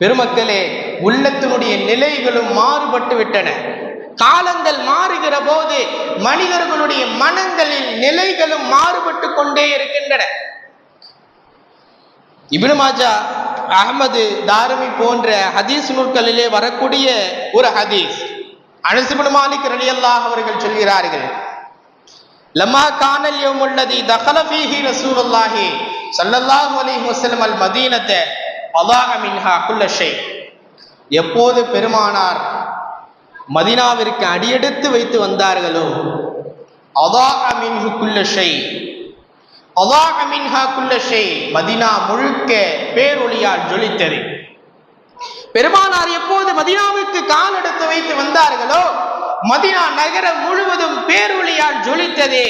பெருமக்களே, உள்ளத்தினுடைய நிலைகளும் மாறுபட்டு விட்டன. காலங்கள் மாறுகிற போது மனிதர்களுடைய மனங்களில் நிலைகளும் மாறுபட்டு கொண்டே இருக்கின்றன. இப்னு மாஜா, அஹ்மது, தாரிமி போன்ற ஹதீஸ் நூல்களிலே வரக்கூடிய ஒரு ஹதீஸ். அனஸ் இப்னு மாலிக் ரலியல்லாஹு அவர்கள் சொல்கிறார்கள், லம்மா கானல் யௌமுல்லதி தகல ஃபீஹி ரசூலுல்லாஹி ஸல்லல்லாஹு அலைஹி வஸல்லம் அல் மதீனத அதாக மின்ஹா குல்ல ஷை. எப்போது பெருமானார் மதீனாவிற்கு அடியெடுத்து வைத்து வந்தார்களோ, அதாக மின்ஹு குல்ல ஷை, அதாக மின்ஹா குல்ல ஷை, மதீனா முழுக்க பேரொளியால் ஜொலித்தது. பெருமானார் எப்போது மதீனாவுக்கு கால் எடுத்து வைத்து வந்தார்களோ, மதீனா நகரம் முழுவதும் பேரொளியால் ஜொலித்ததே.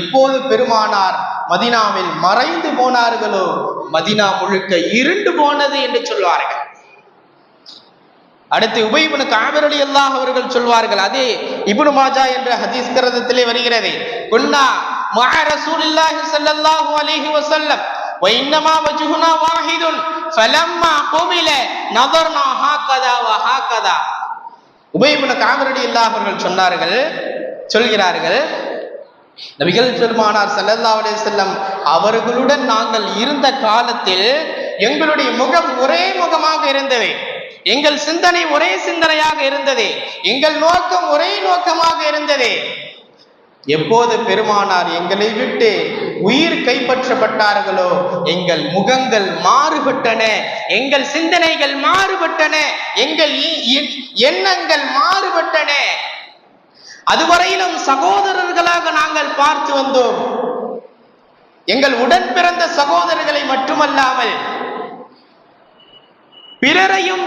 எப்போது பெருமானார் மதீனாவில் மறைந்து போனார்களோ, மதீனா முழுக்க இருண்டு போனது என்று சொல்வார்கள். அடுத்து உபை இப்னு கஅப் ரலியல்லாஹு அவர்கள் சொல்வார்கள், அதே இப்னு மாஜா என்ற ஹதீஸ் கிரந்தத்திலே வருகிறது, குன்னா மஅ ரசூலில்லாஹி ஸல்லல்லாஹு அலைஹி வஸல்லம் வ இன்னமா வஜ்ஹுனா வாஹிதுன் ஃபலம்மா குபில நதர்னா ஹாகதா வ ஹாகதா. உபை இப்னு கஅப் ரலியல்லாஹு அவர்கள் சொல்கிறார்கள், நபிகள் பெருமானார் ஸல்லல்லாஹு அலைஹி வஸல்லம் அவர்களுடன் நாங்கள் இருந்த காலத்தில் எங்களுடைய முகம் ஒரே முகமாக இருந்தது, எங்கள் சிந்தனை ஒரே சிந்தனையாக இருந்தது, எங்கள் நோக்கம் ஒரே நோக்கமாக இருந்தது. எப்போது பெருமானார் எங்களை விட்டு உயிர் கைப்பற்றப்பட்டார்களோ, எங்கள் முகங்கள் மாறுபட்டன, எங்கள் சிந்தனைகள் மாறுபட்டன, எங்கள் எண்ணங்கள் மாறுபட்டன. அதுவரையிலும் சகோதரர்களாக நாங்கள் பார்த்து வந்தோம். எங்கள் உடன் பிறந்த சகோதரர்களை மட்டுமல்லாமல் பிறரையும்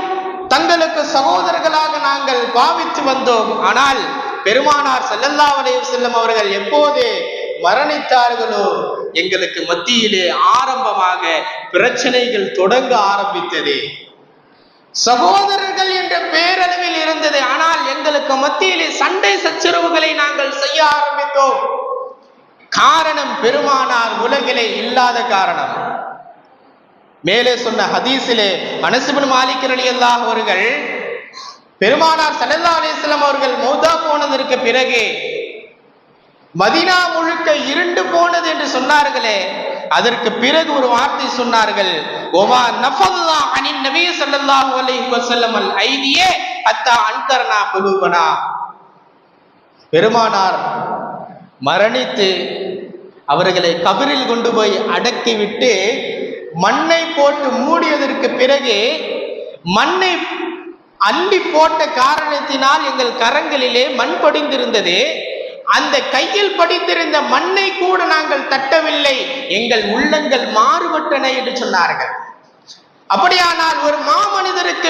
தங்களுக்கு சகோதரர்களாக நாங்கள் பாவித்து வந்தோம். ஆனால் பெருமானார் ஸல்லல்லாஹு அலைஹி வஸல்லம் அவர்கள் எப்போது மரணித்தார்களோ, எங்களுக்கு மத்தியிலே ஆரம்பமாக பிரச்சனைகள் தொடங்க ஆரம்பித்தது. சகோதரர்கள் என்ற பேரளவில் இருந்தது, ஆனால் எங்களுக்கு மத்தியிலே சண்டை சச்சரவுகளை நாங்கள் செய்ய ஆரம்பித்தோம். காரணம் பெருமானார் உலகிலே இல்லாத காரணம். மேலே சொன்ன ஹதீஸிலே அனஸ் இப்னு மாலிக் ரலியல்லாஹு அவர்கள் பெருமானார் ஸல்லல்லாஹு அலைஹி வஸல்லம் அவர்கள் மௌதா போனதற்கு பிறகு மதீனா முழுக்க இருண்டு போனது என்று சொன்னார்களே, அதற்கு பிறகு ஒரு வார்த்தை சொன்னார்கள், ஒமா நஃபல்லா அனின் நபி ஸல்லல்லாஹு அலைஹி வஸல்லம் அல் ஐதியே ஹத்தா அன்கர்னா குலூபனா. பெருமானார் மரணித்து அவர்களை கபரில் கொண்டு போய் அடக்கிவிட்டு மண்ணை போட்டு மூடியதற்கு பிறகு மண்ணை அள்ளி போட்ட காரணத்தினால் எங்கள் கரங்களிலே மண் படிந்திருந்தது. அந்த கையில் படித்திருந்த மண்ணை கூட நாங்கள் தட்டவில்லை, எங்கள் உள்ளங்கள் மாறுபட்டன என்று சொன்னார்கள். அப்படியானால் ஒரு மாமனிதருக்கு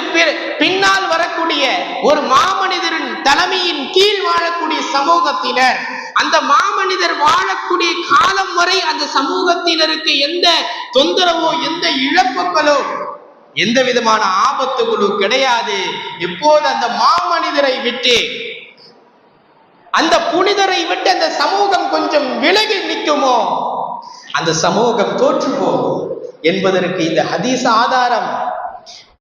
பின்னால் வரக்கூடிய ஒரு மாமனிதரின் தலைமையின் கீழ் வாழக்கூடிய சமூகத்தினர், அந்த மாமனிதர் வாழக்கூடிய காலம் வரை அந்த சமூகத்தினருக்கு எந்த தொந்தரவோ எந்த இழப்புகளோ எந்த விதமான ஆபத்துகளோ கிடையாது. எப்போது அந்த மாமனிதரை விட்டு அந்த புனிதரை விட்டு அந்த சமூகம் கொஞ்சம் விலகி நிற்குமோ, அந்த சமூகம் தோற்று போகும் என்பதற்கு இந்த ஹதீஸ் ஆதாரம்.